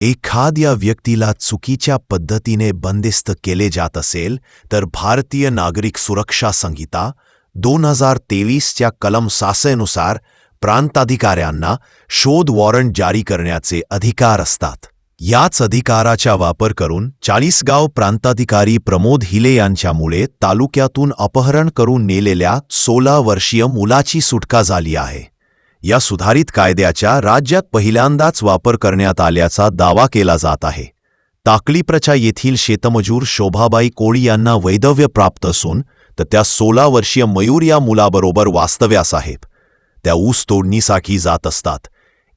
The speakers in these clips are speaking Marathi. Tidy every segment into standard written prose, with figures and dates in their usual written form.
एखाद्या व्यक्तीला चुकीच्या पद्धतीने बंदिस्त केले जात असेल तर भारतीय नागरिक सुरक्षा संहिता 2023च्या कलम 6 नुसार प्रांताधिकाऱ्यांना शोध वॉरंट जारी करण्याचे अधिकार असतात। याच अधिकाराचा वापर करून चाळीसगाव प्रांताधिकारी प्रमोद हिले यांच्यामुळे तालुक्यातून अपहरण करून नेलेल्या 16 वर्षीय मुलाची सुटका झाली आहे। या सुधारित कायद्याच्या राज्यात पहिल्यांदाच वापर करण्यात आल्याचा दावा केला जात आहे। टाकळीप्रचा येथील शेतमजूर शोभाबाई कोळी यांना वैधव्य प्राप्त असून त्या 16 वर्षीय मयूर या मुलाबरोबर वास्तव्यास आहेत। त्या ऊस तोडणीसाठी जात असतात।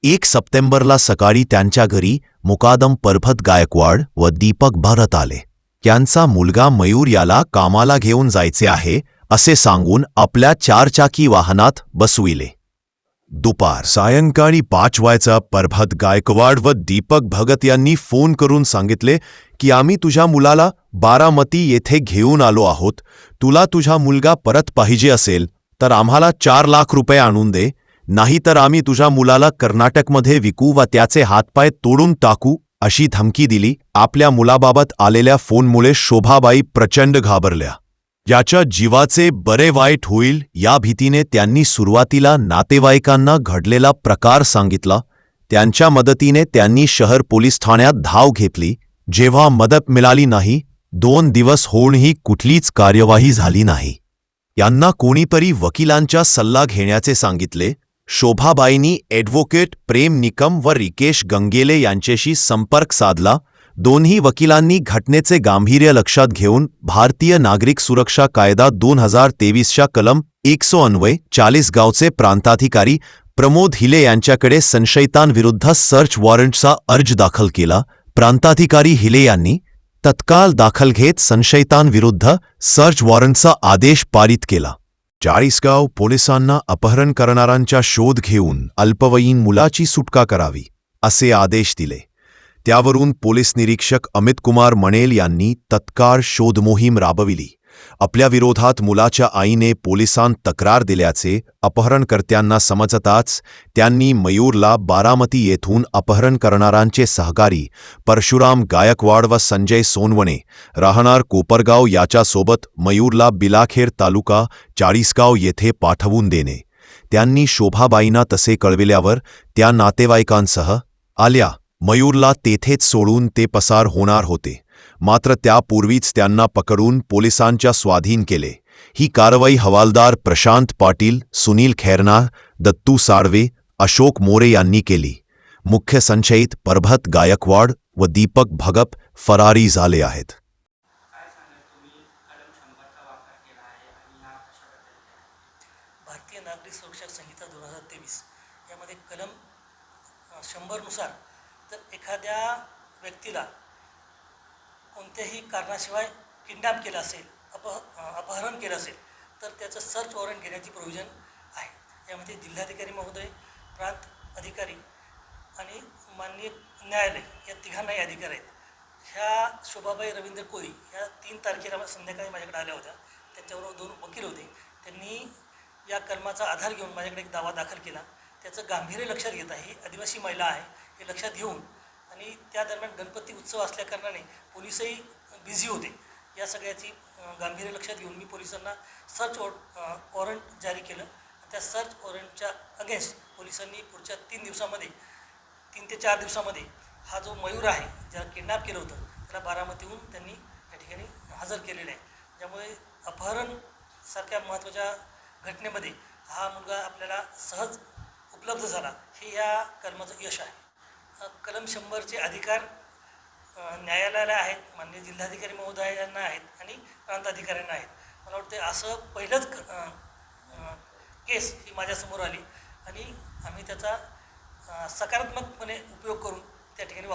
1 सप्टेंबरला सकाळी त्यांच्या घरी मुकादम परभत गायकवाड व दीपक भरत आले। त्यांचा मुलगा मयूर याला कामाला घेऊन जायचे आहे असे सांगून आपल्या 4 चाकी वाहनात बसविले। दुपार सायंकाळी 5 वाजता परभत गायकवाड व दीपक भगत यांनी फोन करून सांगितले की आम्ही तुझ्या मुलाला बारामती येथे घेऊन आलो आहोत। तुला तुझा मुलगा परत पाहिजे असेल तर आम्हाला 4 लाख रुपये आणून दे, नाहीतर आम्ही तुझ्या मुलाला कर्नाटकमध्ये विकू व त्याचे हातपाय तोडून टाकू अशी धमकी दिली। आपल्या मुलाबाबत आलेल्या फोनमुळे शोभाबाई प्रचंड घाबरल्या। याच्या जीवाचे बरे वाईट होईल या भीतीने त्यांनी सुरुवातीला नातेवाईकांना घडलेला प्रकार सांगितला। त्यांच्या मदतीने त्यांनी शहर पोलीस ठाण्यात धाव घेतली। जेव्हा मदत मिळाली नाही, 2 दिवस होऊनही कुठलीच कार्यवाही झाली नाही। यांना कोणीतरी वकिलांचा सल्ला घेण्याचे सांगितले। शोभाबाईंनी ॲडव्होकेट प्रेम निकम व रिकेश गंगेले यांच्याशी संपर्क साधला। दोन्ही वकिलांनी घटनेचे गांभीर्य लक्षात घेऊन भारतीय नागरिक सुरक्षा कायदा 2023च्या कलम 190 चाळीसगावचे प्रांताधिकारी प्रमोद हिले यांच्याकडे संशयितांविरुद्ध सर्च वॉरंटचा अर्ज दाखल केला। प्रांताधिकारी हिले यांनी तत्काळ दाखल घेत संशयितांविरुद्ध सर्च वॉरंटचा आदेश पारित केला। चाळीसगाव पोलिसांना अपहरण करणाऱ्यांचा शोध घेऊन अल्पवयीन मुलाची सुटका करावी असे आदेश दिले। त्यावरून पोलीस निरीक्षक अमित कुमार मणेल यांनी तत्काळ शोध मोहीम राबविली। आपल्या विरोधात मुलाच्या आईने पोलिसांत तक्रार दिल्याचे अपहरणकर्त्यांना समजताच त्यांनी मयूरला बारामती येथून अपहरण करणाऱ्यांचे सहकारी परशुराम गायकवाड व संजय सोनवणे राहणार कोपरगाव याच्यासोबत मयूरला बिलाखेर तालुका चाळीसगाव येथे पाठवून देणे। त्यांनी शोभाबाईंना तसे कळविल्यावर त्या नातेवाईकांसह आल्या। मयूरला तेथेच सोडून ते पसार होणार होते, मात्र त्यापूर्वीच त्यांना पकडून पोलिसांच्या स्वाधीन केले। ही कारवाई हवालदार प्रशांत पाटील, सुनील खैरनार, दत्तू साळवे, अशोक मोरे यांनी केली। मुख्य संशयित परभत गायकवाड व दीपक भगत फरारी झाले आहेत। भारतीय नागरिक सुरक्षा संहिता 2023 यामध्ये कलम 100 नुसार तर एखाद्या व्यक्तीला कोणत्याही कारणाशिवाय किडनॅप केलं असेल, अपहरण केलं असेल तर त्याचं सर्च वॉरंट घेण्याची प्रोव्हिजन आहे। यामध्ये जिल्हाधिकारी महोदय, प्रांत अधिकारी आणि माननीय न्यायालय या तिघांनाही अधिकार आहेत। ह्या शोभाबाई रवींद्र कोळी ह्या 3 तारखेला संध्याकाळी माझ्याकडे आल्या होत्या। त्यांच्याबरोबर 2 वकील होते। त्यांनी या कलमाचा आधार घेऊन माझ्याकडे एक दावा दाखल केला। त्याचं गांभीर्य लक्षात घेता ही आदिवासी महिला आहे हे लक्षात घेऊन आणि त्या दरम्यान गणपती उत्सव असल्याकारणाने पोलिसही बिझी होते। या सगळ्याची गांभीर्य लक्षात घेऊन मी पोलिसांना सर्च वॉरंट जारी केलं। त्या सर्च वॉरंटच्या अगेन्स्ट पोलिसांनी पुढच्या 3 दिवसामध्ये 3 ते 4 दिवसामध्ये हा जो मयूर आहे ज्याला किडनॅप केलं होतं त्याला बारामतीहून त्यांनी या ठिकाणी हजर केलेलं आहे। त्यामुळे अपहरणसारख्या महत्त्वाच्या घटनेमध्ये हा मुलगा आपल्याला सहज उपलब्ध झाला, हे या कलमाचं यश आहे। कलम 100चे अधिकार न्यायालयाला आहेत, माननीय जिल्हाधिकारी महोदयांना आहेत आणि प्रांताधिकाऱ्यांना आहेत। मला वाटते असं पहिलंच केस ही माझ्यासमोर आली आणि आम्ही त्याचा सकारात्मकपणे उपयोग करून त्या ठिकाणी